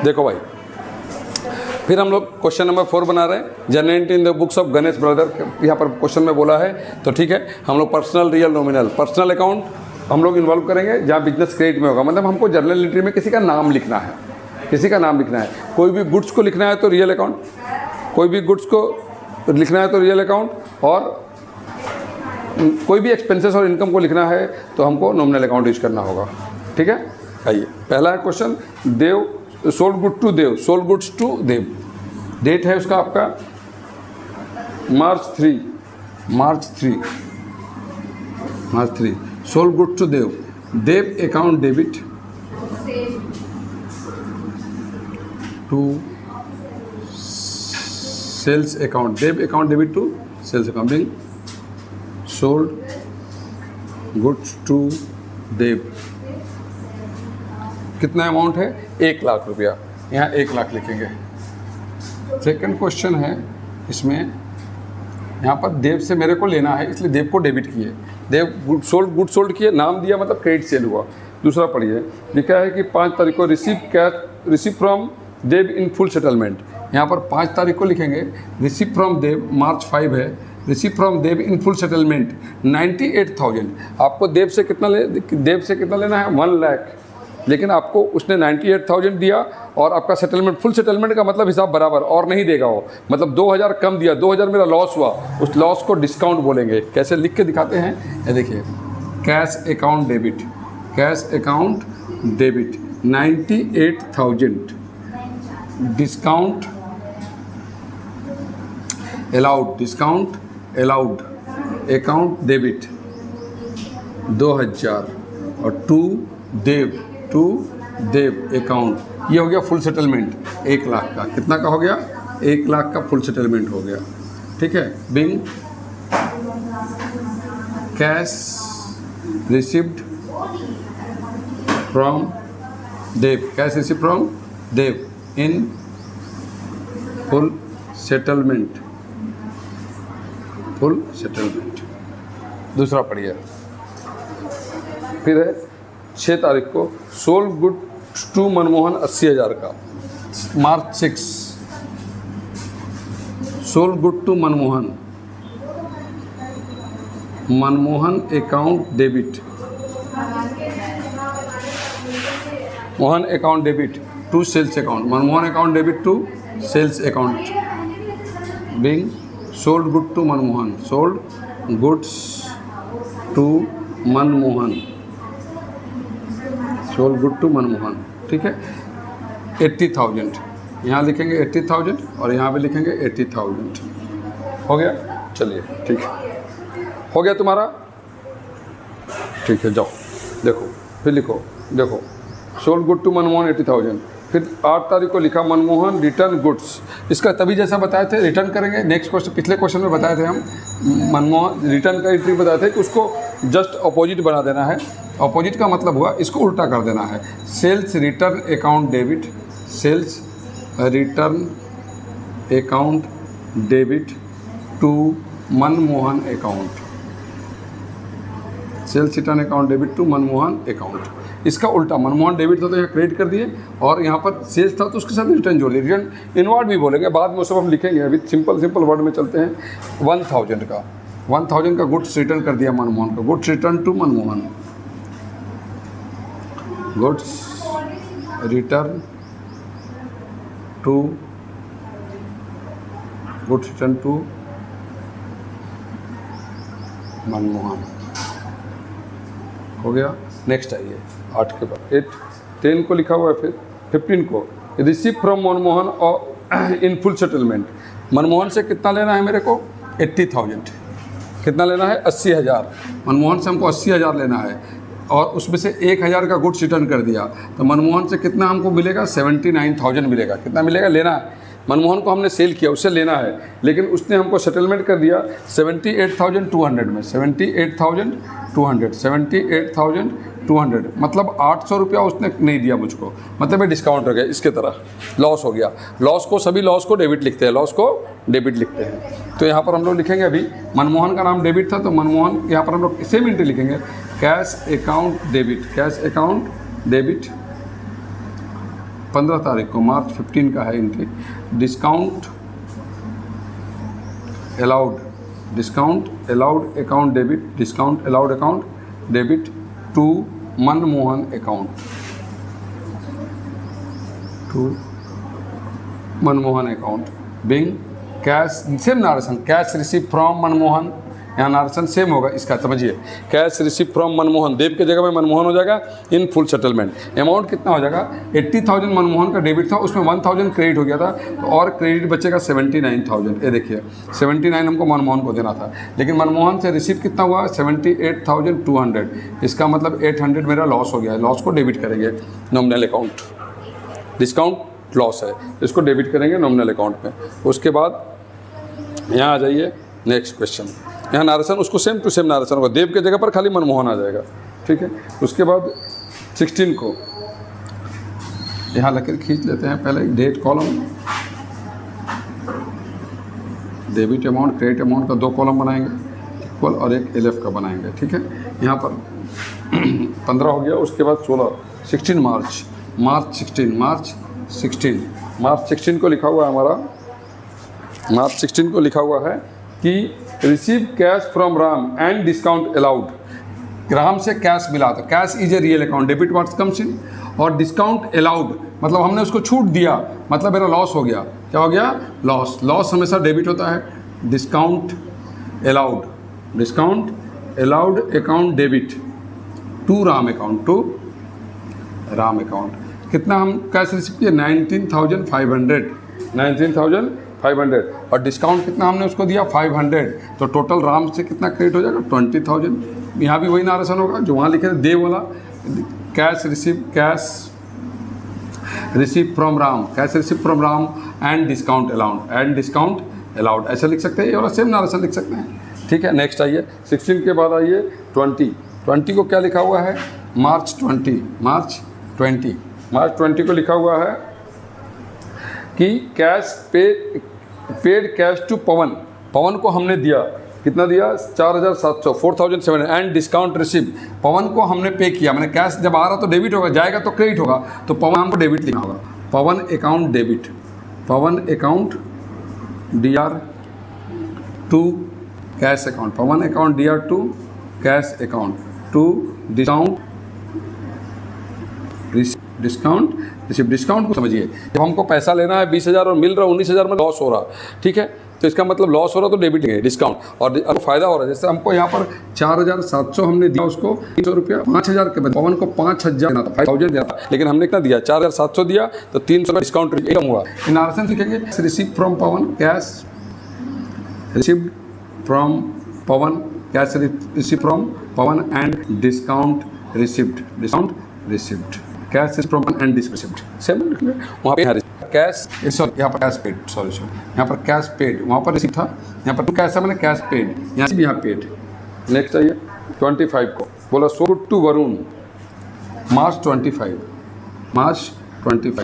देखो भाई, फिर हम लोग क्वेश्चन नंबर 4 बना रहे हैं। Generate in the books of Ganesh brother, यहाँ पर क्वेश्चन में बोला है, तो ठीक है। हम लोग personal, real, nominal, personal account हम लोग इन्वॉल्व करेंगे जहाँ बिजनेस क्रेडिट में होगा, मतलब हमको जर्नल एंट्री में किसी का नाम लिखना है, किसी का नाम लिखना है। कोई भी गुड्स को लिखना है तो रियल अकाउंट, कोई भी गुड्स को लिखना है तो रियल अकाउंट, और कोई भी एक्सपेंसेस और इनकम को लिखना है तो हमको नॉमिनल अकाउंट यूज करना होगा, ठीक है। आइए, पहला है question, Dev sold good to Dev, sold goods to Dev. Date है उसका आपका March 3। Sold good to Dev, Dev account debit to sales account, Dev account debit to sales account, being sold goods to Dev. कितना अमाउंट है? 1 लाख रुपया, यहाँ 1 लाख लिखेंगे। सेकंड क्वेश्चन है इसमें, यहाँ पर देव से मेरे को लेना है, इसलिए देव को डेबिट किए, देव गुड सोल्ड किए, नाम दिया मतलब क्रेडिट सेल हुआ। दूसरा पढ़िए, लिखा है कि 5 तारीख को receive from Dev in full settlement. यहाँ पर 5 तारीख को लिखेंगे, रिसीव फ्रॉम देव, मार्च 5 है, receive from Dev in full settlement 98,000। आपको देव से कितना लेना है? 1 लाख, लेकिन आपको उसने 98,000 दिया और आपका सेटलमेंट, फुल सेटलमेंट का मतलब हिसाब बराबर और नहीं देगा वो, मतलब 2,000 कम दिया, 2,000 मेरा लॉस हुआ, उस लॉस को डिस्काउंट बोलेंगे। कैसे लिख के दिखाते हैं, ये देखिए, cash account debit, cash account debit 98,000, discount allowed, account debit 2,000 और टू देव अकाउंट, ये हो गया फुल सेटलमेंट 1 लाख का। कितना का हो गया? 1 लाख का फुल सेटलमेंट हो गया, ठीक है। Being cash received from Dev, cash receive from Dev in full settlement. दूसरा पढ़िए, फिर है 6 तारीख को, सोल्ड गुड टू मनमोहन 80,000 का, March 6, sold good to Manmohan account debit, Mohan account debit to sales account, Manmohan account debit to sales account, being sold good to Manmohan, sold goods to Manmohan, sold good to Manmohan, ठीक है। 80,000 यहाँ लिखेंगे, 80,000 और यहाँ भी लिखेंगे 80,000। हो गया? चलिए, ठीक है, हो गया तुम्हारा, ठीक है। जाओ देखो, फिर लिखो, देखो, सोल्ड गुड टू मनमोहन 80,000। फिर 8 तारीख को लिखा, मनमोहन रिटर्न गुड्स। इसका तभी जैसा बताए थे, रिटर्न करेंगे। नेक्स्ट क्वेश्चन, पिछले क्वेश्चन में बताए थे हम, मनमोहन रिटर्न का एंट्री बताए थे कि उसको जस्ट अपोजिट बना देना है। अपोजिट का मतलब हुआ इसको उल्टा कर देना है। Sales return account debit, sales return account debit to Manmohan account, sales return account debit to Manmohan account. इसका उल्टा, मनमोहन डेबिट था तो यहाँ क्रेडिट कर दिए, और यहाँ पर सेल्स था तो उसके साथ रिटर्न जोड़ दिए। रिटर्न इनवर्ड भी बोलेंगे, बाद में वो सब हम लिखेंगे, अभी सिंपल वर्ड में चलते हैं। 1,000 का गुड्स रिटर्न कर दिया मनमोहन को, goods return to Manmohan, goods return to Manmohan. हो गया। नेक्स्ट आइए, 8 के बाद 10 को लिखा हुआ है, फिर 15 को, रिसीव फ्रॉम मनमोहन और इन फुल सेटलमेंट। मनमोहन से कितना लेना है मेरे को? 80,000। कितना लेना है? 80,000। मनमोहन से हमको 80,000 लेना है, और उसमें से 1,000 का गुड्स रिटर्न कर दिया, तो मनमोहन से कितना हमको मिलेगा? 79,000 मिलेगा। कितना मिलेगा? लेना है। मनमोहन को हमने सेल किया, उससे लेना है, लेकिन उसने हमको सेटलमेंट कर दिया 78,200 में, 78,200, मतलब 800 रुपया उसने नहीं दिया मुझको, मतलब ये डिस्काउंट हो गया, इसके तरह लॉस हो गया। लॉस को, सभी लॉस को डेबिट लिखते हैं, लॉस को डेबिट लिखते हैं। तो यहाँ पर हम लोग लिखेंगे, अभी मनमोहन का नाम डेबिट था तो मनमोहन, यहाँ पर हम लोग सेम एंट्री लिखेंगे, cash account debit, cash account debit 15 तारीख को, मार्च 15 का है entry. Discount allowed, discount allowed account debit, discount allowed account debit to Manmohan account, to Manmohan account being cash, same narration, cash receive from Manmohan, यहाँ narration same होगा इसका, समझिए। Cash receive from Manmohan, Dev के जगह में मनमोहन हो जाएगा, इन फुल सेटलमेंट। अमाउंट कितना हो जाएगा, 80,000 मनमोहन का डेबिट था, उसमें 1,000 क्रेडिट हो गया था, तो और क्रेडिट बचेगा 79,000। ये देखिए 79 हमको मनमोहन को देना था, लेकिन मनमोहन से रिसीव कितना हुआ, 78,200। इसका मतलब 800 मेरा लॉस हो गया है, लॉस को डेबिट करेंगे नॉमिनल अकाउंट, डिस्काउंट लॉस है, इसको डेबिट करेंगे नॉमिनल अकाउंट में। उसके बाद यहाँ आ जाइए नेक्स्ट क्वेश्चन, यहाँ नारेशन उसको सेम टू सेम नारेशन होगा, देव के जगह पर खाली मनमोहन आ जाएगा, ठीक है। उसके बाद 16 को यहाँ लकीर खींच लेते हैं, पहले date column, debit amount credit amount का 2 कॉलम बनाएंगे इक्वल और एक एलएफ का बनाएंगे, ठीक है। यहाँ पर 15 हो गया, उसके बाद 16 मार्च 16 को लिखा हुआ है हमारा, मार्च 16 को लिखा हुआ है कि receive cash from Ram and discount allowed. Ram से कैश मिला, तो cash is a real account, debit what's comes in, और डिस्काउंट अलाउड मतलब हमने उसको छूट दिया, मतलब मेरा लॉस हो गया। क्या हो गया, लॉस। लॉस हमेशा डेबिट होता है। Discount allowed account debit to Ram account. कितना हम कैश रिसीव किए, 19,500 और डिस्काउंट कितना हमने उसको दिया, 500, तो टोटल राम से कितना क्रेडिट हो जाएगा, 20,000। यहाँ भी वही नारेशन होगा जो वहाँ लिखे थे, देव वाला, cash receive from Ram and discount allowed, ऐसा लिख सकते हैं, ये वाला सेम नारेशन लिख सकते हैं, ठीक है। नेक्स्ट आइए 16 के बाद आइए 20 को क्या लिखा हुआ है, मार्च 20 को लिखा हुआ है कि कैश पेड कैश टू पवन को हमने दिया, कितना दिया, 4,700 4,700 एंड डिस्काउंट रिसीव। पवन को हमने पे किया, मैंने कैश जब आ रहा तो डेबिट होगा, जाएगा तो क्रेडिट होगा, तो पवन हमको डेबिट लिखना होगा, Pavan account debit, Pavan account DR to cash account, Pavan account DR to cash account to discount को समझिए। जब हमको पैसा लेना है 20,000 और मिल रहा है 19,000 में, लॉस हो रहा, ठीक है, तो इसका मतलब लॉस हो रहा तो डेबिट लेंगे डिस्काउंट, और अब फायदा हो रहा है। जैसे हमको यहाँ पर 4,700 हमने दिया उसको 300 रुपया, 5,000 के बाद पवन को 5,000 देना था, 5,000 देना था, लेकिन हमने कितना दिया, 4,700 दिया, तो 300 का डिस्काउंट कम हुआ। इन नारेशन लिखेंगे, receive from Pawan, cash received from Pawan, cash receive from Pawan and discount received, cash from and discount same वहाँ पे कैश, सॉरी यहाँ पर कैश पेड, यहाँ पर कैश पेड, वहाँ पर रिसीव था, यहाँ पर कैश है, मैंने कैश पेड, यहाँ से भी यहाँ पेड। नेक्स्ट आइए 25 को बोला, सोल्ड टू वरुण, मार्च 25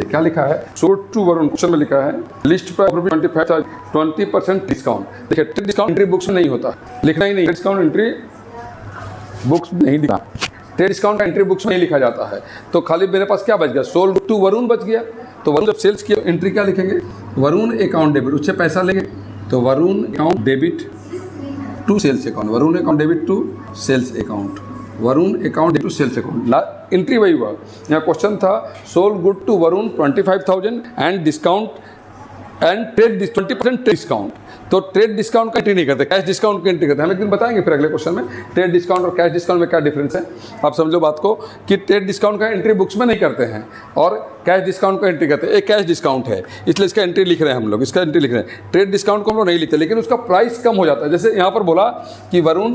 क्या लिखा है, सोल्ड टू वरुण, क्वेश्चन में लिखा है लिस्ट प्राइस 25 था, 20% डिस्काउंट। देखिए डिस्काउंट एंट्री बुक्स में नहीं होता, लिखना ही नहीं, डिस्काउंट एंट्री बुक्स नहीं लिखा, ट्रेड डिस्काउंट का एंट्री बुक्स में नहीं लिखा जाता है, तो खाली मेरे पास क्या बच गया, सोल्ड टू वरुण बच गया। तो वरुण जब सेल्स किया, एंट्री क्या लिखेंगे, वरुण अकाउंट डेबिट, उससे पैसा लेंगे, तो Varun account debit to sales account, Varun account debit to sales account, Varun account to sales account, entry वही हुआ। यहाँ क्वेश्चन था sold good to Varun 25,000 and discount and trade 20% discount, तो ट्रेड डिस्काउंट का एंट्री नहीं करते, कैश डिस्काउंट की एंट्री करते हैं। हम एक दिन बताएंगे फिर अगले क्वेश्चन में ट्रेड डिस्काउंट और कैश डिस्काउंट में क्या डिफरेंस है। आप समझो बात को कि ट्रेड डिस्काउंट का एंट्री बुक्स में नहीं करते हैं और कैश डिस्काउंट का एंट्री करते हैं। एक कैश डिस्काउंट है इसलिए इसका एंट्री लिख रहे हैं हम लोग, इसका एंट्री लिख रहे हैं। ट्रेड डिस्काउंट को हम लोग नहीं लिखते, लेकिन उसका प्राइस कम हो जाता है। जैसे यहाँ पर बोला कि वरुण,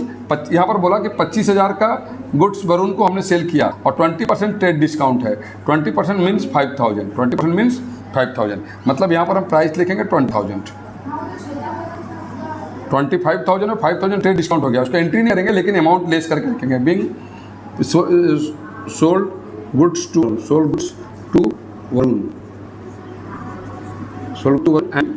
यहाँ पर बोला कि 25,000 का गुड्स वरुण को हमने सेल किया और 20% ट्रेड डिस्काउंट है। 20% मीन्स 5,000, 20% मीन्स 5,000, मतलब यहाँ पर हम प्राइस लिखेंगे 20,000। 25,000 और 5,000 ट्रेड डिस्काउंट हो गया, उसका एंट्री नहीं करेंगे लेकिन अमाउंट लेस करके लिखेंगे। Being sold goods to Varun, sold to Varun and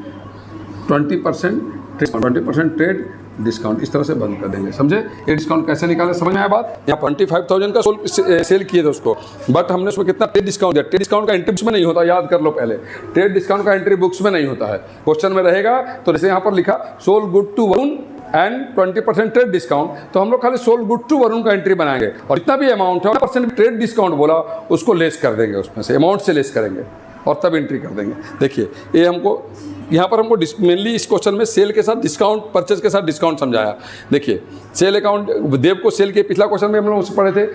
20% trade discount, इस तरह से बंद कर देंगे। समझे? ये डिस्काउंट कैसे निकाले, समझ में आया बात? यहाँ 25,000 का सेल किए थे उसको, बट हमने उसमें कितना ट्रेड डिस्काउंट दिया। ट्रेड डिस्काउंट का एंट्री बुक्स में नहीं होता, याद कर लो पहले, ट्रेड डिस्काउंट का एंट्री बुक्स में नहीं होता है, क्वेश्चन में रहेगा। तो जैसे यहाँ पर लिखा sold good to Varun and 20% trade discount, तो हम लोग खाली सोल्ड गुड टू वरुण का एंट्री बनाएंगे और जितना भी अमाउंट है 1% ट्रेड डिस्काउंट बोला उसको लेस कर देंगे, उसमें से अमाउंट से लेस करेंगे और तब एंट्री कर देंगे। देखिए ये हमको यहाँ पर हमको मेनली इस क्वेश्चन में सेल के साथ डिस्काउंट, परचेज के साथ डिस्काउंट समझाया। देखिए सेल अकाउंट, देव को सेल के पिछला क्वेश्चन में हम लोग उससे पढ़े थे